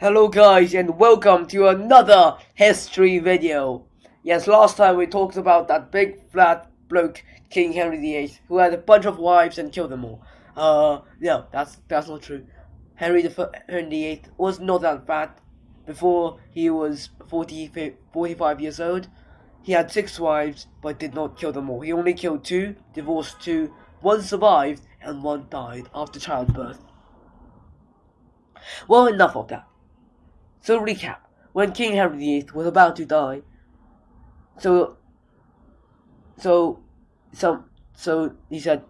Hello guys and welcome to another history video. Yes, last time we talked about that big flat bloke, King Henry VIII, who had a bunch of wives and killed them all. No, that's not true. Henry VIII was not that fat. Before he was 45 years old, he had 6 wives but did not kill them all. He only killed 2, divorced 2, 1 survived and 1 died after childbirth. Well, enough of that. So recap, when King Henry VIII was about to die, so he said,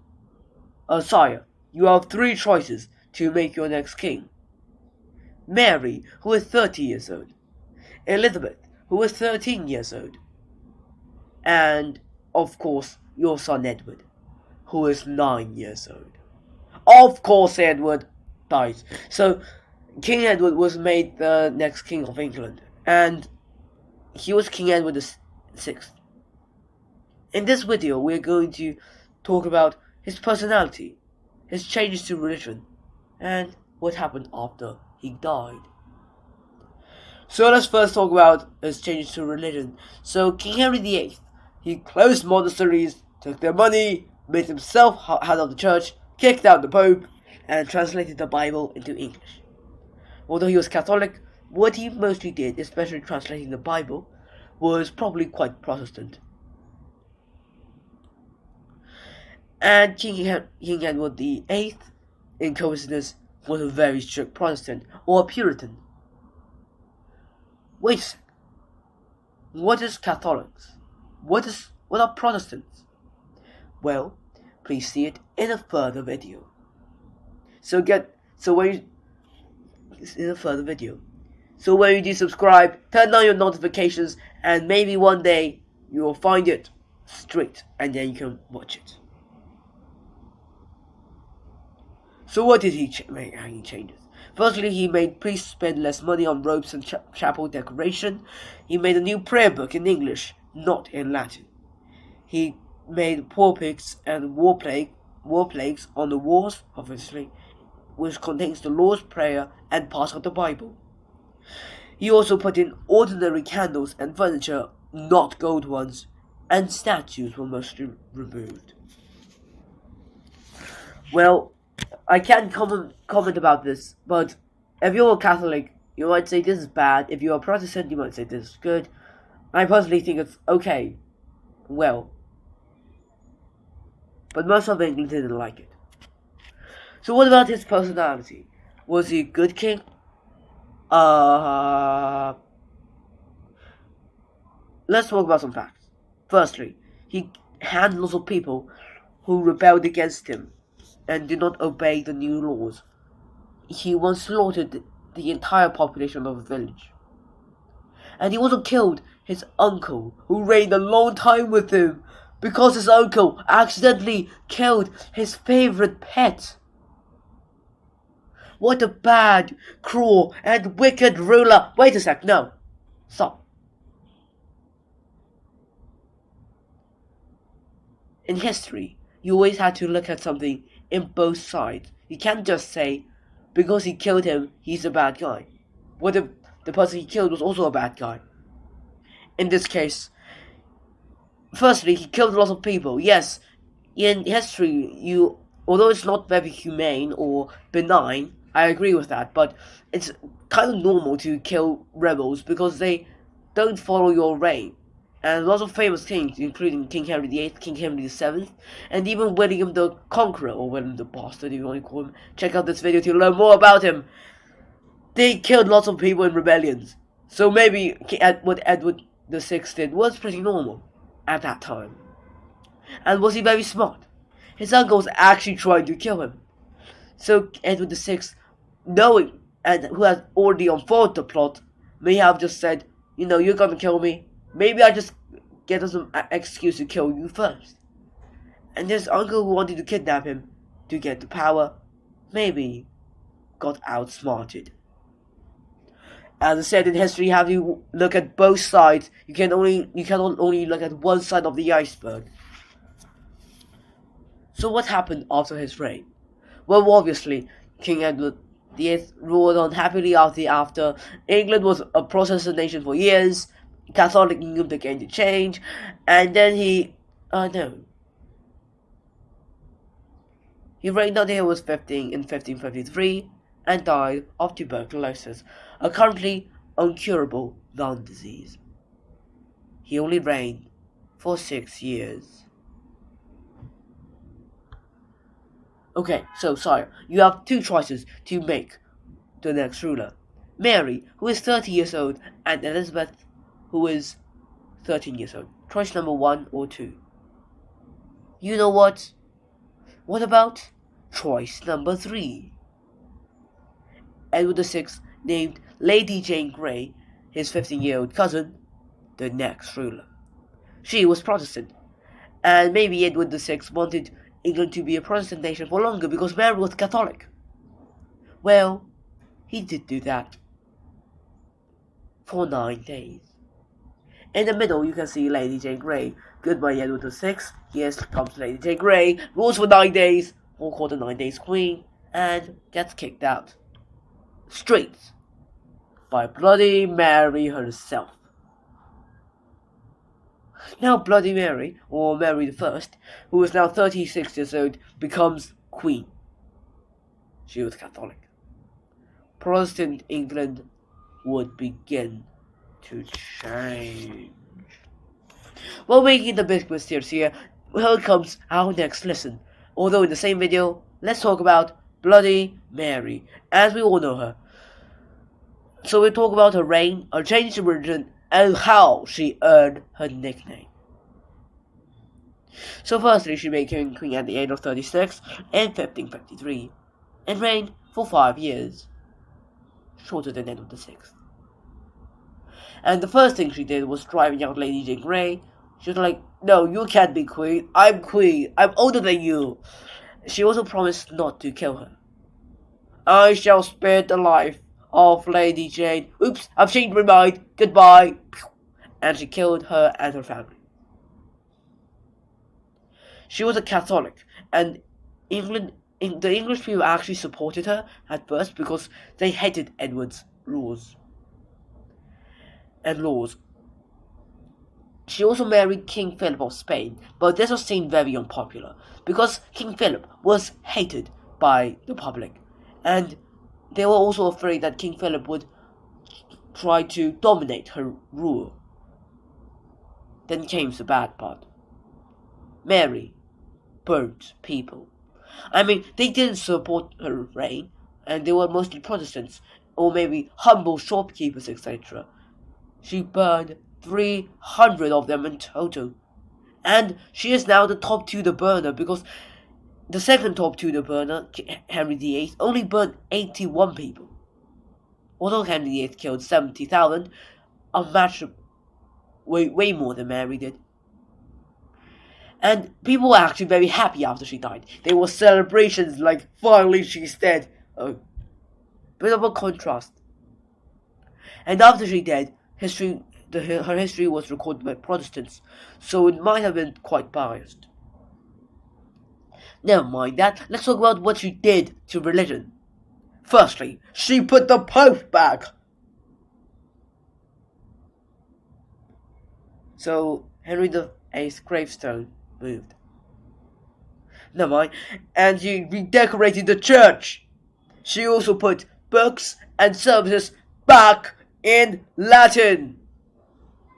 Sire, you have 3 choices to make your next king. Mary, who is 30 years old, Elizabeth, who is 13 years old, and, of course, your son Edward, who is 9 years old. Of course Edward dies. So King Edward was made the next king of England, and he was King Edward VI. In this video, we're going to talk about his personality, his changes to religion, and what happened after he died. So let's first talk about his changes to religion. So King Henry VIII, he closed monasteries, took their money, made himself head of the church, kicked out the Pope, and translated the Bible into English. Although he was Catholic, what he mostly did, especially translating the Bible, was probably quite Protestant. And King Edward VIII, in coincidence, was a very strict Protestant, or a Puritan. Wait a sec. What is Catholics? What are Protestants? Well, please see it in a further video. So when you do subscribe, turn on your notifications, and maybe one day you will find it straight, and then you can watch it. So what did he make? Any changes? Firstly, he made priests spend less money on robes and chapel decoration. He made a new prayer book in English, not in Latin. He made pulpits and war plagues on the walls, obviously, which contains the Lord's Prayer and parts of the Bible. He also put in ordinary candles and furniture, not gold ones, and statues were mostly removed. Well, I can't comment about this, but if you're a Catholic, you might say this is bad. If you're a Protestant, you might say this is good. I personally think it's okay. Well, but most of England didn't like it. So what about his personality? Was he a good king? Let's talk about some facts. Firstly, he had lots of people who rebelled against him and did not obey the new laws. He once slaughtered the entire population of a village. And he also killed his uncle, who reigned a long time with him, because his uncle accidentally killed his favorite pet. What a bad, cruel, and wicked ruler. Wait a sec, no. Stop. In history, you always had to look at something in both sides. You can't just say, because he killed him, he's a bad guy. What if the person he killed was also a bad guy? In this case, firstly, he killed lots of people. Yes, in history, although it's not very humane or benign, I agree with that, but it's kind of normal to kill rebels because they don't follow your reign. And lots of famous kings, including King Henry VIII, King Henry VII, and even William the Conqueror, or William the Bastard, if you want to call him. Check out this video to learn more about him. They killed lots of people in rebellions. So maybe what Edward VI did was pretty normal at that time. And was he very smart? His uncle was actually trying to kill him. So Edward VI, knowing and who had already unfolded the plot, may have just said, you're gonna kill me. Maybe I just get some excuse to kill you first. And his uncle who wanted to kidnap him to get the power, maybe got outsmarted. As I said, in history, you have to look at both sides. You cannot only look at one side of the iceberg. So what happened after his reign? Well, obviously, King Edward VIII ruled unhappily after England was a Protestant nation for years. Catholic England began to change, and then he reigned until he was 15 in 1553 and died of tuberculosis, a currently incurable lung disease. He only reigned for 6 years. Okay, so sire, you have two choices to make the next ruler. Mary, who is 30 years old, and Elizabeth, who is 13 years old. Choice number 1 or 2. You know what? What about choice number 3? Edward VI named Lady Jane Grey, his 15-year-old cousin, the next ruler. She was Protestant, and maybe Edward VI wanted England to be a Protestant nation for longer because Mary was Catholic. Well, he did do that for 9 days. In the middle, you can see Lady Jane Grey. Goodbye, Edward VI. Yes, comes Lady Jane Grey, rules for 9 days, or called the 9 days queen, and gets kicked out. Straight by Bloody Mary herself. Now Bloody Mary, or Mary I, who is now 36 years old, becomes queen. She was Catholic. Protestant England would begin to change. While making the big mysterious here, here comes our next lesson. Although in the same video, let's talk about Bloody Mary, as we all know her. So we'll talk about her reign, her change of religion, and how she earned her nickname. So firstly, she became queen at the age of 36 in 1553, and reigned for 5 years, shorter than Edward VI. And the first thing she did was driving out Lady Jane Grey. She was like, no, you can't be queen, I'm older than you. She also promised not to kill her. I shall spare the life of Lady Jane. Oops, I've changed my mind, goodbye. And she killed her and her family. She was a Catholic, and the English people actually supported her at first because they hated Edward's rules and laws. She also married King Philip of Spain, but this was seen very unpopular because King Philip was hated by the public, and they were also afraid that King Philip would try to dominate her rule. Then came the bad part. Mary burnt people. I mean, they didn't support her reign, and they were mostly Protestants, or maybe humble shopkeepers, etc. She burned 300 of them in total. And she is now the top Tudor burner because the second top Tudor burner, Henry VIII, only burned 81 people. Although Henry VIII killed 70,000, a match way more than Mary did. And people were actually very happy after she died. There were celebrations like, finally she's dead. A bit of a contrast. And after she died, her history was recorded by Protestants, so it might have been quite biased. Never mind that, let's talk about what she did to religion. Firstly, she put the Pope back. So, Henry VIII's gravestone moved. Never mind. And she redecorated the church. She also put books and services back in Latin.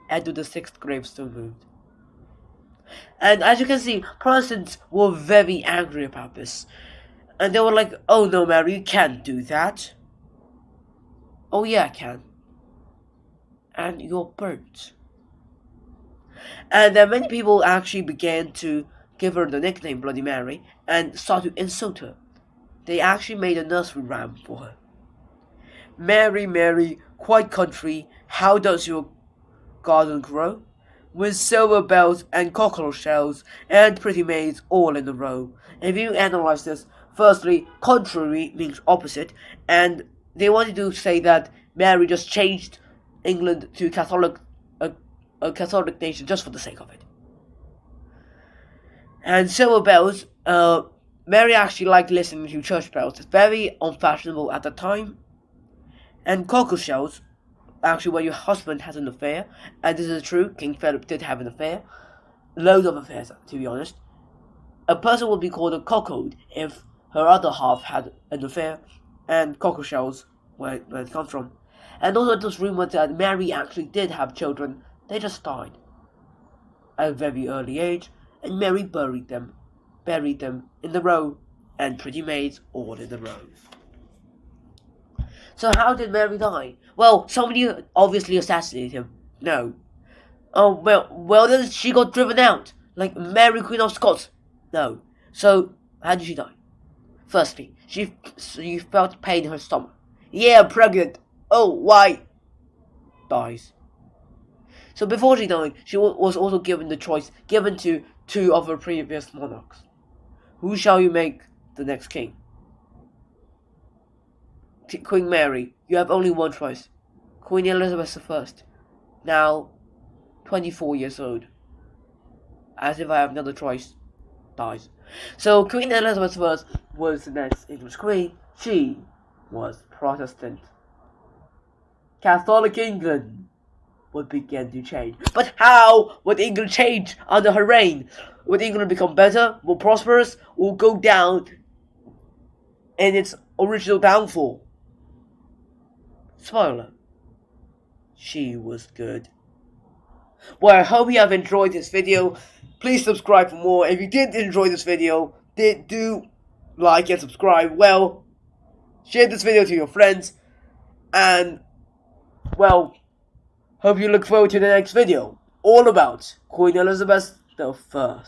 Edward VI gravestone moved. And as you can see, Protestants were very angry about this. And they were like, oh no, Mary, you can't do that. Oh yeah, I can. And you're burnt. And then many people actually began to give her the nickname Bloody Mary and start to insult her. They actually made a nursery rhyme for her. Mary, Mary, quite country, how does your garden grow? With silver bells and cockle shells and pretty maids all in a row. If you analyze this, firstly, contrary means opposite, and they wanted to say that Mary just changed England to a Catholic nation just for the sake of it. And silver bells Mary actually liked listening to church bells. It's very unfashionable at the time. And cockle shells, actually when your husband has an affair, and this is true, King Philip did have an affair, loads of affairs to be honest, a person would be called a cuckold if her other half had an affair, and cockle shells, where it comes from. And also it was rumored that Mary actually did have children, they just died at a very early age, and Mary buried them in the row, and pretty maids all in the row. So how did Mary die? Well, somebody obviously assassinated him. No. Oh, well then she got driven out, like Mary Queen of Scots. No. So, how did she die? Firstly, she felt pain in her stomach. Yeah, pregnant. Oh, why? Dies. So before she died, she was also given the choice, given to two of her previous monarchs. Who shall you make the next king? Queen Mary, you have only one choice. Queen Elizabeth I, now 24 years old. As if I have another choice, dies. So Queen Elizabeth I was the next English queen. She was Protestant. Catholic England would begin to change. But how would England change under her reign? Would England become better, more prosperous, or go down in its original downfall? Spoiler. She was good. Well, I hope you have enjoyed this video. Please subscribe for more. If you did enjoy this video, do like and subscribe. Well, share this video to your friends. And, well, hope you look forward to the next video. All about Queen Elizabeth I.